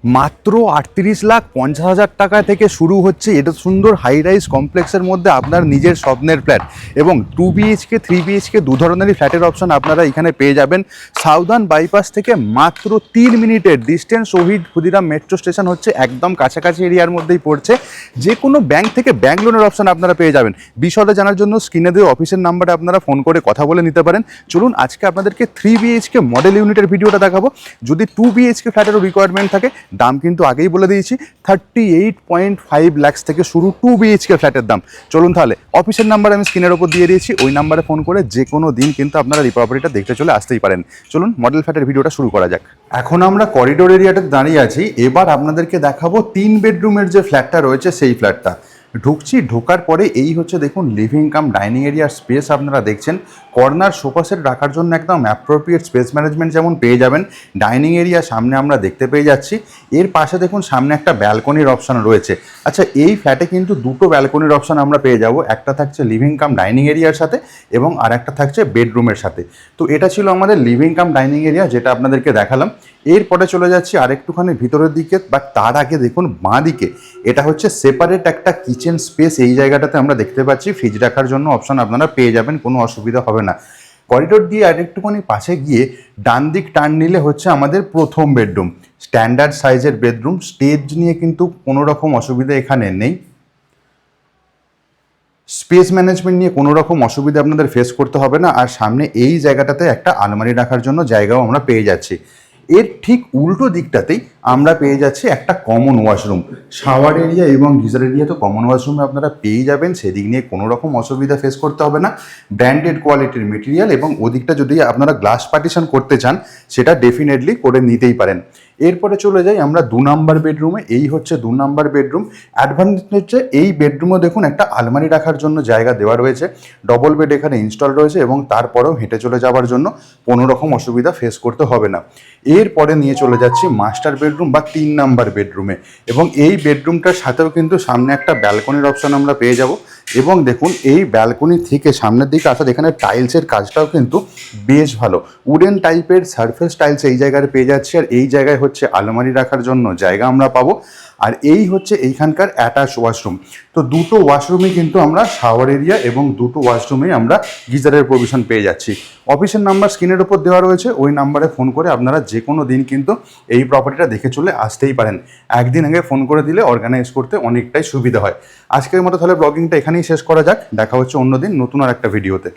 মাত্র ৩৮,৫০,০০০ টাকা থেকে শুরু হচ্ছে এটা সুন্দর হাই রাইজ কমপ্লেক্সের মধ্যে আপনার নিজের স্বপ্নের ফ্ল্যাট। এবং 2 BHK 3 BHK দু ধরনেরই ফ্ল্যাটের অপশন আপনারা এখানে পেয়ে যাবেন। সাউদার্ন বাইপাস থেকে মাত্র 3 মিনিটের ডিস্টেন্স শহীদ ক্ষুদিরাম মেট্রো স্টেশন হচ্ছে একদম কাছাকাছি এরিয়ার মধ্যেই পড়ছে। যে কোনো ব্যাংক থেকে ব্যাংক লোনের অপশন আপনারা পেয়ে যাবেন। বিশদে জানার জন্য স্ক্রিনে দেওয়া অফিসের নাম্বারে আপনারা ফোন করে কথা বলে নিতে পারেন। চলুন আজকে আপনাদেরকে 3 BHK মডেল ইউনিটের ভিডিওটা দেখাবো। যদি 2 BHK ফ্ল্যাটেরও রিকোয়ারমেন্ট থাকে, দাম কিন্তু আগেই বলে দিয়েছি 38.5 লাখস থেকে শুরু 2 BHK ফ্ল্যাটের দাম। চলুন তাহলে অফিসের নাম্বার আমি স্ক্রিনের ওপর দিয়ে দিয়েছি, ওই নাম্বারে ফোন করে যে কোনো দিন কিন্তু আপনারা এই প্রপার্টিটা দেখতে চলে আসতেই পারেন। চলুন মডেল ফ্ল্যাটের ভিডিওটা শুরু করা যাক। এখন আমরা করিডোর এরিয়াটাতে দাঁড়িয়ে আছি। এবার আপনাদেরকে দেখাবো 3 বেডরুমের যে ফ্ল্যাটটা রয়েছে সেই ফ্ল্যাটটা। ঢোকার পরে এই হচ্ছে দেখুন লিভিং কাম ডাইনিং এরিয়ার স্পেস আপনারা দেখছেন। কর্নার সোফা সেট রাখার জন্য একদম অ্যাপ্রোপ্রিয়েট স্পেস ম্যানেজমেন্ট যেমন পেয়ে যাবেন, ডাইনিং এরিয়া সামনে আমরা দেখতে পেয়ে যাচ্ছি। এর পাশে দেখুন সামনে একটা ব্যালকনির অপশন রয়েছে। আচ্ছা, এই ফ্ল্যাটে কিন্তু দুটো ব্যালকনির অপশন আমরা পেয়ে যাব। একটা থাকছে লিভিং কাম ডাইনিং এরিয়ার সাথে এবং আর একটা থাকছে বেডরুমের সাথে। তো এটা ছিল আমাদের লিভিং কাম ডাইনিং এরিয়া, যেটা আপনাদেরকে দেখালাম। এরপরে চলে যাচ্ছি আরেকটুখানি ভিতরের দিকে, বাট তার আগে দেখুন বাঁ দিকে এটা হচ্ছে সেপারেট একটা কিচেন স্পেস। এই জায়গাটাতে আমরা দেখতে পাচ্ছি ফ্রিজ রাখার জন্য অপশন আপনারা পেয়ে যাবেন, কোনো অসুবিধা হবে না। করিডোর দিয়ে আরেকটুখানি পাশে গিয়ে ডান দিক টার্ন নিলে হচ্ছে আমাদের প্রথম বেডরুম। স্ট্যান্ডার্ড সাইজের বেডরুম, স্টেজ নিয়ে কিন্তু কোনো রকম অসুবিধা এখানে নেই। স্পেস ম্যানেজমেন্ট নিয়ে কোনো রকম অসুবিধা আপনাদের ফেস করতে হবে না। আর সামনে এই জায়গাটাতে একটা আলমারি রাখার জন্য জায়গাও আমরা পেয়ে যাচ্ছি। এর ঠিক উল্টো দিকটাতেই আমরা পেয়ে যাচ্ছি একটা কমন ওয়াশরুম। শাওয়ার এরিয়া এবং গিজার এরিয়া তো কমন ওয়াশরুমে আপনারা পেয়ে যাবেন, সেদিক নিয়ে কোনো রকম অসুবিধা ফেস করতে হবে না। ব্র্যান্ডেড কোয়ালিটির মেটেরিয়াল, এবং ওদিকটা যদি আপনারা গ্লাস পার্টিশন করতে চান সেটা ডেফিনেটলি করে নিতেই পারেন। এরপরে চলে যাই আমরা 2 নাম্বার বেডরুমে। এই হচ্ছে 2 নাম্বার বেডরুম। অ্যাডভান্টেজ হচ্ছে এই বেডরুমে দেখুন একটা আলমারি রাখার জন্য জায়গা দেওয়া রয়েছে। ডবল বেড এখানে ইনস্টল রয়েছে এবং তারপরেও হেঁটে চলে যাওয়ার জন্য কোনো রকম অসুবিধা ফেস করতে হবে না। এরপরে নিয়ে চলে যাচ্ছি মাস্টার বেডরুম বা 3 নাম্বার বেডরুমে। এবং এই বেডরুমটার সাথেও কিন্তু সামনে একটা ব্যালকনির অপশন আমরা পেয়ে যাব। এবং দেখুন এই ব্যালকনি থেকে সামনের দিকে আসা, এখানে টাইলসের কাজটাও কিন্তু বেশ ভালো। উডেন টাইপের সারফেস টাইলস এই জায়গায় পেয়ে যাচ্ছি। আর এই জায়গায় হচ্ছে আলমারি রাখার জন্য জায়গা আমরা পাবো। আর এই হচ্ছে এইখানকার অ্যাটাচ ওয়াশরুম। তো দুটো ওয়াশরুমই কিন্তু আমরা শাওয়ার এরিয়া এবং দুটো ওয়াশরুমেই আমরা গিজারের প্রভিশন পেয়ে যাচ্ছি। অফিসের নাম্বার স্ক্রিনের ওপর দেওয়া রয়েছে, ওই নাম্বারে ফোন করে আপনারা যে কোনো দিন কিন্তু এই প্রপার্টিটা দেখে চলে আসতেই পারেন। একদিন আগে ফোন করে দিলে অর্গানাইজ করতে অনেকটাই সুবিধা হয়। আজকের মতো তাহলে ব্লগিংটা এখানেই শেষ করা যাক। দেখা হচ্ছে অন্যদিন নতুন আর একটা ভিডিওতে।